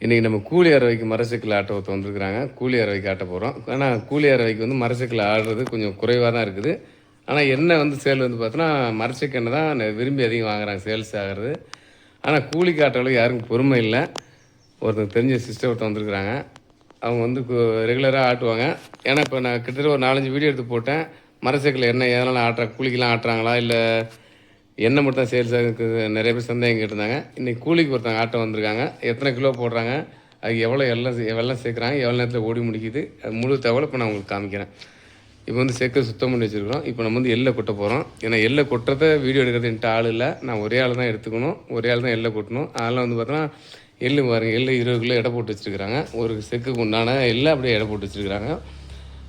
இன்றைக்கி நம்ம கூலி அறவைக்கு மரசைக்கிள் ஆட்டோ ஒருத்த வந்துருக்குறாங்க. கூலி அறவைக்கு ஆட்ட போகிறோம். ஆனால் கூலி அறவைக்கு வந்து மரசைக்கிள் ஆடுறது கொஞ்சம் குறைவாக தான் இருக்குது. ஆனால் எண்ணெய் வந்து சேல் வந்து பார்த்தோன்னா மரச்செக்கு எண்ணெய் தான் விரும்பி அதிகம் வாங்குறாங்க, சேல்ஸ் ஆகிறது. ஆனால் கூலிக்கு ஆட்டோவில் யாருக்கும் பொறுமை இல்லை. ஒருத்தர் தெரிஞ்ச சிஸ்டர் ஒருத்தர் வந்துருக்குறாங்க. அவங்க வந்து ரெகுலராக ஆட்டுவாங்க. ஏன்னா இப்போ நான் கிட்டத்தட்ட ஒரு 4-5 வீடியோ எடுத்து போட்டேன். மரசைக்கிள் எண்ணெய் எதனால் கூலிக்கெலாம் ஆட்டுறாங்களா இல்லை எண்ணெய் மட்டும் தான் சேல்ஸ் ஆகுது, நிறைய பேர் சந்தேகம் கேட்டிருந்தாங்க. இன்றைக்கி கூலிக்கு ஒருத்தவங்க ஆட்டோ வந்திருக்காங்க. எத்தனை கிலோ போடுறாங்க, அதுக்கு எவ்வளோ வெள்ளம் சேர்க்குறாங்க, எவ்வளோ நேரத்தில் ஓடி முடிக்குது, அது முழு தகவலை இப்போ நான் உங்களுக்கு காமிக்கிறேன். இப்போ வந்து செக்கை சுத்தம் பண்ணி வச்சுருக்கிறோம். இப்போ நம்ம வந்து எள்ளை கொட்ட போகிறோம். ஏன்னா எள்ளை கொட்டுறதை வீடியோ எடுக்கிறது என்கிட்ட ஆள் இல்லை. நான் ஒரே ஆள் தான் எடுத்துக்கணும், ஒரே ஆள் தான் எள்ளை கொட்டணும். அதெல்லாம் வந்து பார்த்தோன்னா எள்ளு பாருங்கள், எள்ளு 20 கிலோ எடை போட்டு வச்சுருக்கிறாங்க. ஒரு செக்குக்கு உண்டான எள்ளை அப்படியே எடை போட்டு வச்சுருக்கிறாங்க.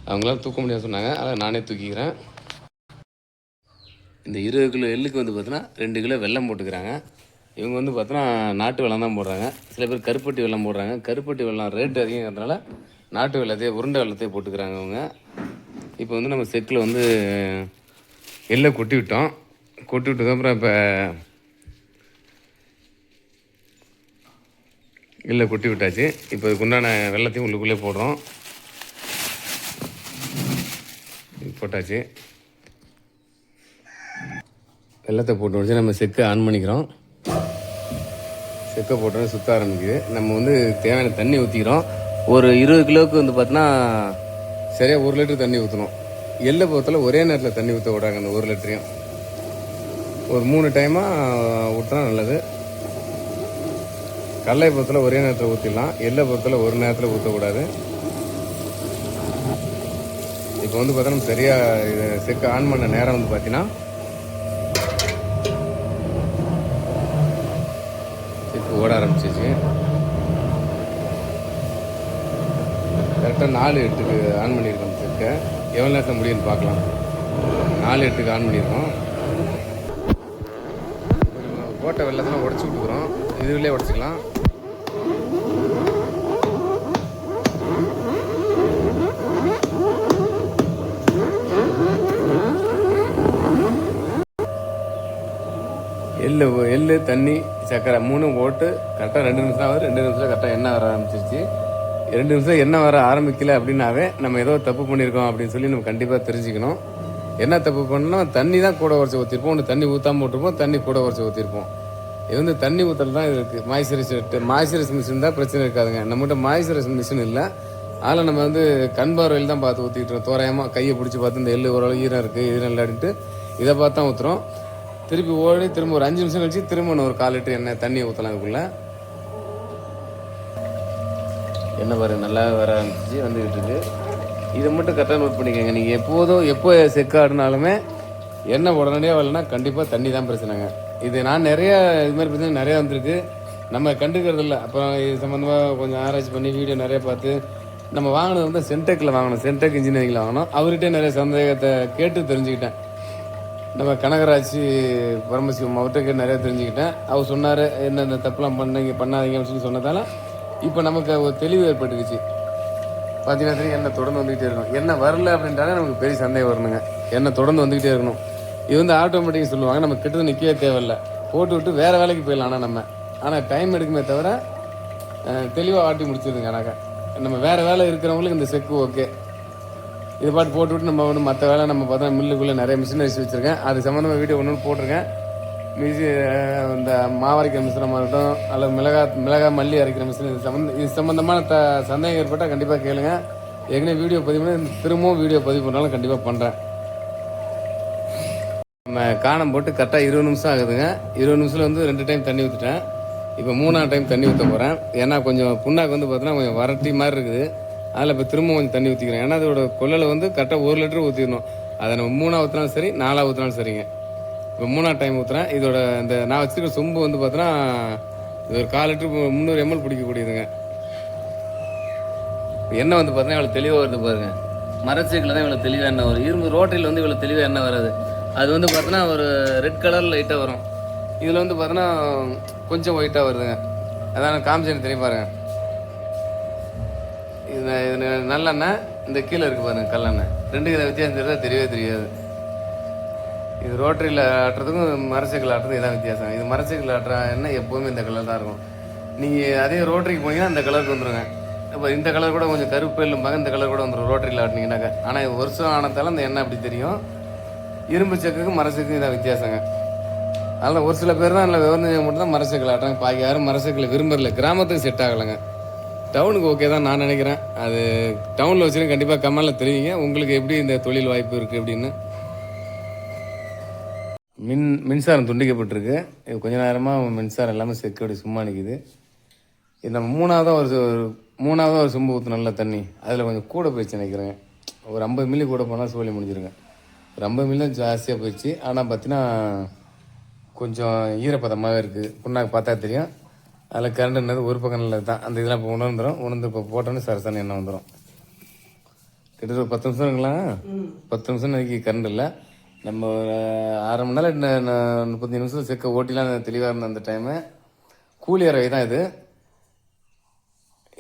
அவங்களால தூக்க முடியாது சொன்னாங்க, அதை நானே தூக்கிக்கிறேன். இந்த 20 கிலோ எள்ளுக்கு வந்து பார்த்தோன்னா 2 கிலோ வெல்லம் போட்டுக்கிறாங்க. இவங்க வந்து பார்த்தோன்னா நாட்டு வெல்லம் தான் போடுறாங்க. சில பேர் கருப்பட்டி வெல்லம் போடுறாங்க. கருப்பட்டி வெல்லம் ரேட்டு அதிகங்கிறதுனால நாட்டு வெல்லத்தையே உருண்டை வெல்லத்தையே போட்டுக்கிறாங்க அவங்க. இப்போ வந்து நம்ம செக்கில் வந்து எள்ளை கொட்டி விட்டோம். கொட்டி விட்டதுக்கப்புறம் இப்போ எள்ளை கொட்டி விட்டாச்சு. இப்போ இதுக்கு உண்டான வெல்லத்தையும் உள்ளுக்குள்ளே போடுறோம். போட்டாச்சு. வெள்ளத்தை போட்டு வச்சு நம்ம செக்கை ஆன் பண்ணிக்கிறோம். செக்கை போட்டோன்னே சுற்ற ஆரம்பிக்குது. நம்ம வந்து தேவையான தண்ணி ஊற்றிக்கிறோம். ஒரு 20 கிலோவுக்கு வந்து பார்த்தோன்னா சரியாக 1 லிட்டர் தண்ணி ஊற்றணும். எள்ளை பொறுத்தல ஒரே நேரத்தில் தண்ணி ஊற்ற விடாங்க. அந்த 1 லிட்டரையும் ஒரு 3 டைமாக ஊற்றினா நல்லது. கடலை பொறுத்தல ஒரே நேரத்தில் ஊற்றிடலாம். எள்ளை பொறுத்தல ஒரு நேரத்தில் ஊற்றக்கூடாது. இப்போ வந்து பார்த்தோன்னா சரியாக செக்கை ஆன் பண்ண நேரம் வந்து பார்த்தீங்கன்னா ஓட ஆரம்பிச்சிச்சு. கரெக்டாக 4:08க்கு ஆன் பண்ணியிருக்கோம் செக்கை. எவ்வளோ நேரத்தில் முடியும்னு பார்க்கலாம். 4:08க்கு ஆன் பண்ணியிருக்கோம். போட்ட வெள்ளத்தெல்லாம் உடச்சி விட்டுக்கிறோம். இதுலேயே உடச்சிக்கலாம். எள்ளு தண்ணி சக்கரை 3 போட்டு கரெக்டாக 2 நிமிஷம் ஆகுது. 2 நிமிஷத்தில் கரெக்டாக எண்ணெய் வர ஆரம்பிச்சிருச்சு. 2 நிமிஷம் எண்ணெய் வர ஆரம்பிக்கல அப்படின்னாவே நம்ம ஏதோ தப்பு பண்ணியிருக்கோம் அப்படின்னு சொல்லி நம்ம கண்டிப்பாக தெரிஞ்சுக்கணும். என்ன தப்பு பண்ணோம், தண்ணி தான் கூட உரைச்சி ஊற்றிருப்போம். ஒன்று தண்ணி ஊற்றாமல் விட்டுருப்போம், தண்ணி கூட உரைச்சி ஊற்றிருப்போம். இது வந்து தண்ணி ஊற்றல் தான் இருக்குது. மாய்ஸ்சரைஸ் மிஷின் தான் பிரச்சனை இருக்காதுங்க. நம்மகிட்ட மாய்ஸ்சரைஸ் மிஷின் இல்லை. அதில் நம்ம வந்து கண் பார்வையில் தான் பார்த்து ஊற்றிக்கிட்டு தோராயமாக கையை பிடிச்சி பார்த்து இந்த எள்ளு ஓரளவு ஈரம் இருக்குது, ஈரம் இல்லாடிட்டு இதை பார்த்து தான் ஊற்றுறோம். திருப்பி ஓடி திரும்ப ஒரு 5 நிமிஷம் கழிச்சு திரும்ப ஒரு 1/4 லிட்டர் எண்ணெய் தண்ணி ஊற்றலாம். அதுக்குள்ள எண்ணெய் பாருங்க நல்லா வர ஆரம்பிச்சு வந்துக்கிட்டு இருக்கு. இதை மட்டும் கரெக்டாக நோட் பண்ணிக்கோங்க. நீங்கள் எப்போ செக்காடினாலுமே எண்ணெய் உடனடியாக வரலன்னா கண்டிப்பாக தண்ணி தான் பிரச்சனைங்க. இது நான் நிறையா இது மாதிரி பிரச்சனை நிறையா வந்திருக்கு. நம்ம கண்டுக்கிறது இல்லை. அப்புறம் இது சம்மந்தமாக கொஞ்சம் ஆராய்ச்சி பண்ணி வீடியோ நிறைய பார்த்து நம்ம வாங்கினது வந்து சென்டெக்கில் வாங்கணும், சென்டெக் இன்ஜினியரிங்கில் வாங்கணும். அவர்கிட்ட நிறைய சந்தேகத்தை கேட்டு தெரிஞ்சுக்கிட்டேன். நம்ம கனகராட்சி பரமசிவம் அவர்கிட்ட நிறைய தெரிஞ்சுக்கிட்டேன். அவர் சொன்னார் என்ன இந்த தப்புலாம் பண்ணாதீங்கன்னு சொல்லி சொன்னதால இப்போ நமக்கு ஒரு தெளிவு ஏற்பட்டுக்குச்சு. பார்த்தீங்கன்னா எண்ணெய் தொடர்ந்து வந்துக்கிட்டே இருக்கணும். எண்ணெய் வரல அப்படின்றாலே நமக்கு பெரிய சந்தேகம் வரணுங்க. எண்ணெய் தொடர்ந்து வந்துக்கிட்டே இருக்கணும். இது வந்து ஆட்டோமேட்டிக் சொல்லுவாங்க. நம்ம கிட்ட நிற்கவே தேவையில்லை, போட்டு விட்டு வேறு வேலைக்கு போயிடலாம். ஆனால் டைம் எடுக்குமே தவிர தெளிவாக ஆட்டி முடிச்சிருதுங்க. நம்ம வேறு வேலை இருக்கிறவங்களுக்கு இந்த செக்கு ஓகே. இது பாட்டு போட்டு விட்டு நம்ம வந்து மற்ற வேலை நம்ம பார்த்தா மில்லுக்குள்ளே நிறைய மிஷினரிஸ் வச்சுருக்கேன். அது சம்மந்தமாக வீடியோ ஒன்று போட்டிருக்கேன். இந்த மாவரைக்கிற மிஷினமாக இருக்கட்டும் அல்லது மிளகா மல்லி அரைக்கிற மிஷின் இது சம்மந்தமான சந்தேகம் ஏற்பட்டால் கண்டிப்பாக கேளுங்க. ஏற்கனவே வீடியோ பதிவு பண்ணி திரும்பவும் வீடியோ பதிவு பண்ணாலும் கண்டிப்பாக பண்ணுறேன். நம்ம காணம் போட்டு கரெக்டாக 20 நிமிஷம் ஆகுதுங்க. 20 நிமிஷத்தில் வந்து 2 டைம் தண்ணி ஊற்றிட்டேன். இப்போ 3ஆவது டைம் தண்ணி ஊற்ற போகிறேன். ஏன்னா கொஞ்சம் புண்ணாக்கு வந்து பார்த்தீங்கன்னா கொஞ்சம் வரட்டி மாதிரி இருக்குது. அதில் இப்போ திரும்ப கொஞ்சம் தண்ணி ஊற்றிக்கிறேன். ஏன்னா அதோட கொள்ளலை வந்து கரெக்டாக 1 லிட்டர் ஊற்றிடணும். அதை நம்ம 3ஆவது ஊற்றினாலும் சரி, 4ஆவது ஊற்றினாலும் சரிங்க. இப்போ 3ஆவது டைம் ஊற்றுறேன். இதோட இந்த நான் வச்சுருக்க சொம்பு வந்து பார்த்தோன்னா இது ஒரு 1/4 லிட்டர் 300 ml பிடிக்கக்கூடியதுங்க. எண்ணெய் வந்து பார்த்தீங்கன்னா இவ்வளோ தெளிவாக வருது பாருங்கள். மரச்செக்கில் தான் இவ்வளோ தெளிவாக எண்ணெய் வரும். இரும்பு ரோட்டில் வந்து இவ்வளோ தெளிவாக எண்ணெய் வராது. அது வந்து பார்த்தோன்னா ஒரு ரெட் கலர் லைட்டாக வரும். இதில் வந்து பார்த்தோன்னா கொஞ்சம் ஒயிட்டாக வருதுங்க. அதான் காமிச்சேன்னு தெரியும் பாருங்கள். இது நல்லெண்ணெய், இந்த கீழே இருக்குது பாருங்கள் கல்லெண்ணெய். 2க்கு வித்தியாசம் தெரியாது, தெரியவே தெரியாது. இது ரோட்டரியில் ஆட்டுறதுக்கும் மரச்செக்கில் ஆட்டுறதுக்கும் இதான் வித்தியாசம். இது மரச்செக்கில் ஆட்டுற எண்ணெய் எப்போவுமே இந்த கலர் தான் இருக்கும். நீங்கள் அதே ரோட்டரிக்கு போனீங்கன்னா அந்த கலருக்கு வந்துடுங்க. இப்போ இந்த கலர் கூட கொஞ்சம் கருப்பு இல்லைம்பாங்க, இந்த கலர் கூட வந்துடும் ரோட்டரியில் ஆட்டினீங்கன்னாக்க. ஆனால் வருஷம் ஆனதால அந்த எண்ணெய் அப்படி தெரியும். இரும்பு செக்குக்கும் மரச்செக்கும் இதான் வித்தியாசங்க. அதனால் ஒரு சில பேர் தான் அதில் விவரம் மட்டும் தான் மரச்செக்கில் ஆட்டுறாங்க. பாக்கி யாரும் மரச்செக்கில் விரும்பல. கிராமத்துக்கு செட் ஆகலைங்க. டவுனுக்கு ஓகே தான் நான் நினைக்கிறேன். அது டவுனில் வச்சுருங்க. கண்டிப்பாக கமெண்டில் தெரிவிங்க உங்களுக்கு எப்படி இந்த தொழில் வாய்ப்பு இருக்குது அப்படின்னு. மின்சாரம் துண்டிக்கப்பட்டிருக்கு. இது கொஞ்ச நேரமாக மின்சாரம் எல்லாமே செக்கோடி சும்மா நிற்கிது. இது நம்ம மூணாவதாக ஒரு சொம்பு ஊற்று நல்ல தண்ணி அதில் கொஞ்சம் கூட போயிடுச்சு நினைக்கிறேங்க. ஒரு 50 மில்லி கூட போனால் சோழி முடிஞ்சிருங்க. ஒரு 50 மில்லி தான் ஜாஸ்தியாக போயிடுச்சு. ஆனால் பார்த்தீங்கன்னா கொஞ்சம் ஈரப்பதமாகவே இருக்குது. புண்ணாக்கு பார்த்தா தெரியும். அதில் கரண்ட்ன்றது ஒரு பக்கம் நல்லது தான். அந்த இதெல்லாம் இப்போ உணர்ந்து இப்போ போட்டோன்னு சரசன எண்ணெய் வந்துடும். கிட்டத்தட்ட ஒரு 10 நிமிஷம் இருக்கலாம். 10 நிமிஷம் வரைக்கும் கரண்ட் இல்லை. நம்ம ஒரு 1/2 மணி நேரம் 35 நிமிஷம் செக்க ஓட்டிலாம் தெளிவாக இருந்த அந்த டைமு. கூலி அறவை தான் இது.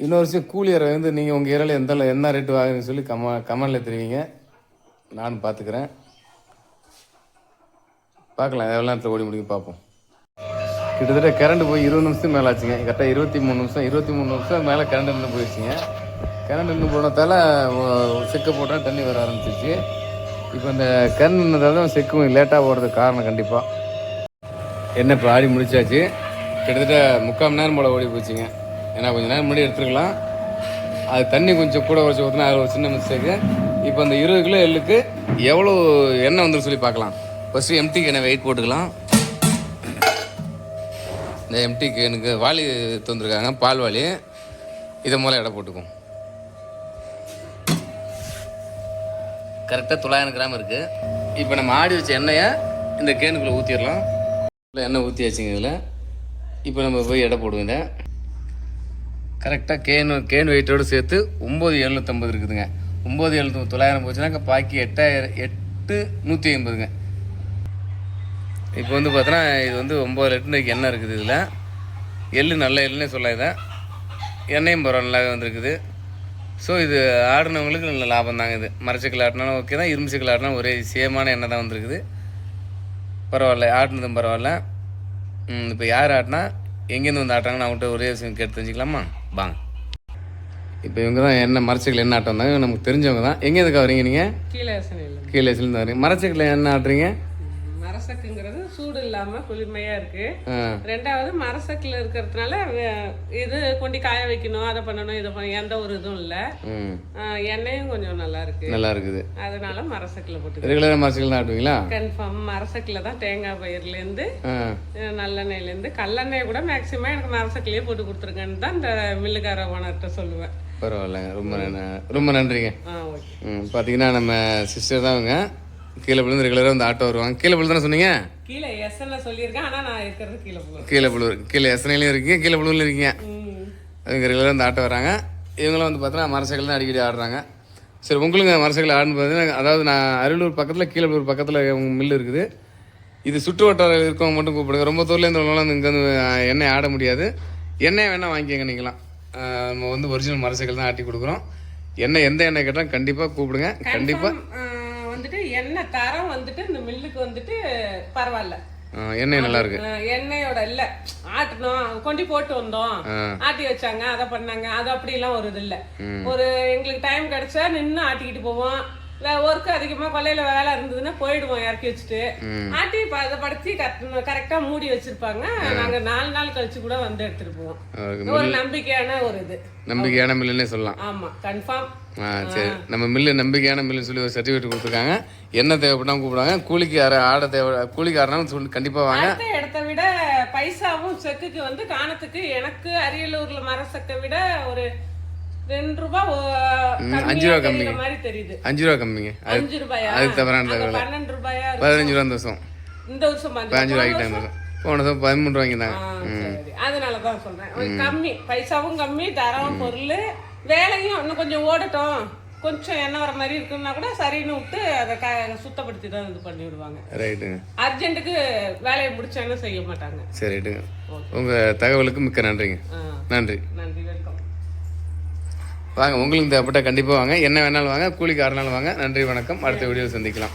இன்னொரு விஷயம், கூலி அறவை வந்து நீங்கள் உங்கள் ஏரியாவில் என்ன ரேட்டு வாங்குறீங்கன்னு சொல்லி கமெண்டில் தெரிவிங்க. நானும் பார்த்துக்கிறேன். பார்க்கலாம் எவ்வளோ நேரத்தில் ஓடி முடியும் பார்ப்போம். கிட்டத்தட்ட கரண்ட் போய் 20 நிமிஷம் மேலே ஆச்சுங்க. கரெக்டாக 23 நிமிஷம் மேலே கரண்ட் நின்று போயிடுச்சுங்க. கரண்ட் நின்று போனதால செக்கை போட்டால் தண்ணி வர ஆரம்பிச்சிச்சு. இப்போ இந்த கரண்ட் நின்றதால தான் செக்கும் லேட்டாக ஓடுறதுக்கு காரணம் கண்டிப்பாக. என்ன இப்போ ஆடி முடிச்சாச்சு. கிட்டத்தட்ட 3/4 மணி நேரம் போல் ஓடி போச்சுங்க. ஏன்னா கொஞ்சம் நேரம் முன்னாடி எடுத்துருக்கலாம். அது தண்ணி கொஞ்சம் கூட குறைச்சி ஊற்றினா அதில் ஒரு சின்ன மிஸ்டேக்கு. இப்போ அந்த 20 கிலோ எள்ளுக்கு எவ்வளோ எண்ணெய் வந்துடும் சொல்லி பார்க்கலாம். ஃபஸ்ட்டு எம்டி கேனை வெயிட் போட்டுக்கலாம். இந்த எம்டி கேனுக்கு வாளி தந்துருக்காங்க, பால் வாளி. இதை மூலம் எடை போட்டுக்கும். கரெக்டாக 900 கிராம் இருக்குது. இப்போ நம்ம ஆடி வச்ச எண்ணெயை இந்த கேனுக்குள்ளே ஊற்றிடலாம். எண்ணெய் ஊற்றியாச்சுங்க இதில். இப்போ நம்ம போய் எடை போடுவோம். இதை கரெக்டாக கேன் வெயிட்டோடு சேர்த்து 9,750 இருக்குதுங்க. 9,700 900 போச்சுனாக்கா பாக்கி 8,150ங்க. இப்போ வந்து பார்த்தோன்னா இது வந்து 9 லிட்டருக்கு எண்ணெய் இருக்குது. இதில் எள்ளு நல்ல எள்ளுன்னே சொல்ல. இதை எண்ணெயும் பரவாயில்ல நல்லாவே வந்துருக்குது. ஸோ இது ஆடினவங்களுக்கு நல்ல லாபம் தாங்க. இது மரச்சக்கில் ஆட்டினாலும் ஓகே தான், இரும்பு சக்கில் ஆட்டினாலும் ஒரே சேமான எண்ணெய் தான் வந்துருக்குது. பரவாயில்ல, ஆட்டினதும் பரவாயில்ல. இப்போ யார் ஆட்டினா எங்கேருந்து வந்து ஆட்டாங்கன்னு அவங்கள்ட்ட ஒரே விஷயம் கேட்டு தெரிஞ்சுக்கலாமா? வாங்க. இப்போ இவங்க தான் என்ன மரச்சக்கில் என்ன ஆட்டம் வந்தாங்க, நமக்கு தெரிஞ்சவங்க தான். எங்கேருந்துக்கா வரீங்க நீங்கள்? கீழேசிலேருந்து வரீங்க. மரச்சக்கில் என்ன ஆட்டுறீங்க? மரசக்குங்கிறது சூடு இல்லாம குளிர்மையா இருக்கு. ரெண்டாவது மரசக்குல இருக்கிறதுனால இது கொண்டு காய வைக்கணும், அதை பண்ணணும், இதை பண்ணணும், எந்த ஒரு இதுவும் இல்ல. எண்ணெயும் கொஞ்சம் நல்லா இருக்குது. அதனால மரசக்குல போட்டு ரெகுலரா மரசக்குல தான் ஆட்டுவீங்களா? கன்ஃபார்ம் மரசக்குல தான். தேங்காய் பயிர்ல இருந்து நல்லெண்ணெயில இருந்து கல்லெண்ணெய் கூட மேக்சிமம் எனக்கு மரசக்குலயே போட்டு கொடுத்துருங்கன்னு தான் இந்த மில்லுக்கார ஓனர்கிட்ட சொல்லுவேன். பரவாயில்லைங்க, ரொம்ப நன்றிங்க. பார்த்தீங்கன்னா நம்ம சிஸ்டர் தான் அவங்க. கீழே விழுந்து ரெகுலராக வந்து ஆட்டோ வருவாங்க. கீழே விழுந்து தானே சொன்னீங்க? கீழே எஸ்என்ல சொல்லியிருக்கேன். ஆனால் நான் இருக்கிறது கீழே எஸ்என்லையும் இருக்கீங்க, கீழே புழுவில் இருக்கீங்க. அவங்க ரெகுலராக வந்து ஆட்டோ வராங்க. இவங்களும் வந்து பார்த்தீங்கன்னா மரசக்கில் தான் அடிக்கடி ஆடுறாங்க. சரி, உங்களுக்கு மரசக்கில் ஆடுன்னு பார்த்தீங்கன்னா, அதாவது நான் அரியலூர் பக்கத்தில் கீழப்பூர் பக்கத்தில் மில்லு இருக்குது. இது சுற்று வட்டாரம் இருக்கவங்க மட்டும் கூப்பிடுங்க. ரொம்ப தூரலேருந்து உள்ளவங்களாம் இங்கே வந்து எண்ணெய் ஆட முடியாது. எண்ணெய் வேணால் வாங்கிக்கங்க. நீங்களாம் நம்ம வந்து ஒரிஜினல் மரசக்கில் தான் ஆட்டி கொடுக்குறோம். எந்த எண்ணெய் கேட்டாலும் கண்டிப்பாக கூப்பிடுங்க. கண்டிப்பாக வந்துட்டு எண்ணெய் தரம் வந்துட்டு இந்த மில்லுக்கு வந்துட்டு பரவாயில்ல. எண்ணெய் நல்லா இருக்கு. எண்ணெயோட இல்ல ஆட்டணும் கொண்டு போட்டு வந்தோம், ஆட்டி வச்சாங்க, அதை பண்ணாங்க, அது அப்படி எல்லாம் ஒரு இது இல்ல. ஒரு எங்களுக்கு டைம் கிடைச்சா நின்று ஆட்டிக்கிட்டு போவோம். ஒர்க்கு அதிகமா கொல்லையில வேலை இருந்ததுன்னா போயிடுவோம் இறக்கி வச்சுட்டு. ஆட்டி பதப்படுத்தி கரெக்டா மூடி வச்சிருப்பாங்க. நாங்க 4 நாள் கழிச்சு கூட வந்து எடுத்துட்டு போவோம். ஒரு நம்பிக்கையான ஒரு இது, நம்பிக்கையான மில்லுன்னே சொல்லலாம். ஆமா, கன்ஃபார்ம். சரி, நம்ம மில்லு நம்பிக்கையான மில்லுன்னு சொல்லி ஒரு சர்டிஃபிகேட் கொடுத்துருக்காங்க. என்ன தேவைப்பட்டாலும் கூப்பிடுவாங்க. கூலிக்கு ஆட கூலிக்கு ஆடுனாலும் சொல்லி கண்டிப்பாக வாங்க. இடத்த விட பைசாவும் செக்குக்கு வந்து காணத்துக்கு எனக்கு அரியலூர்ல மரசக்கை விட ஒரு 2 ரூபாய் 5 ரூபா கம்மி. 5 ரூபா கம்மிங்க. 5 ரூபாயா? அது தவறான 12 ரூபாயா? 15 ரூபா இந்த வருஷம். இந்த வருஷம் 15 ரூபா ஆகிட்டாங்க. போன வருஷம் 13 ரூபாய்க்கு தாங்க. அதனாலதான் சொல்றேன், கம்மி பைசாவும் கம்மி, தரம் பொருள், வேலையும் இன்னும் கொஞ்சம் ஓடட்டும், கொஞ்சம் எண்ணெய் வர மாதிரி இருக்குன்னா கூட சரின்னு விட்டு அதை சுத்தப்படுத்தி தான் இது பண்ணி விடுவாங்க. ரைட்டுங்க. அர்ஜென்ட்டுக்கு வேலையை முடிச்சாலும் செய்ய மாட்டாங்க. சரி, ரைட்டுங்க. உங்கள் தகவலுக்கு மிக்க நன்றிங்க. நன்றி. வெல்கம். வாங்க, உங்களுக்கு தேவைப்பட்ட கண்டிப்பாக வாங்க. என்ன வேணாலும் வாங்க, கூலிக்கு ஆறுனாலும் வாங்க. நன்றி, வணக்கம். அடுத்த வீடியோ சந்திக்கலாம்.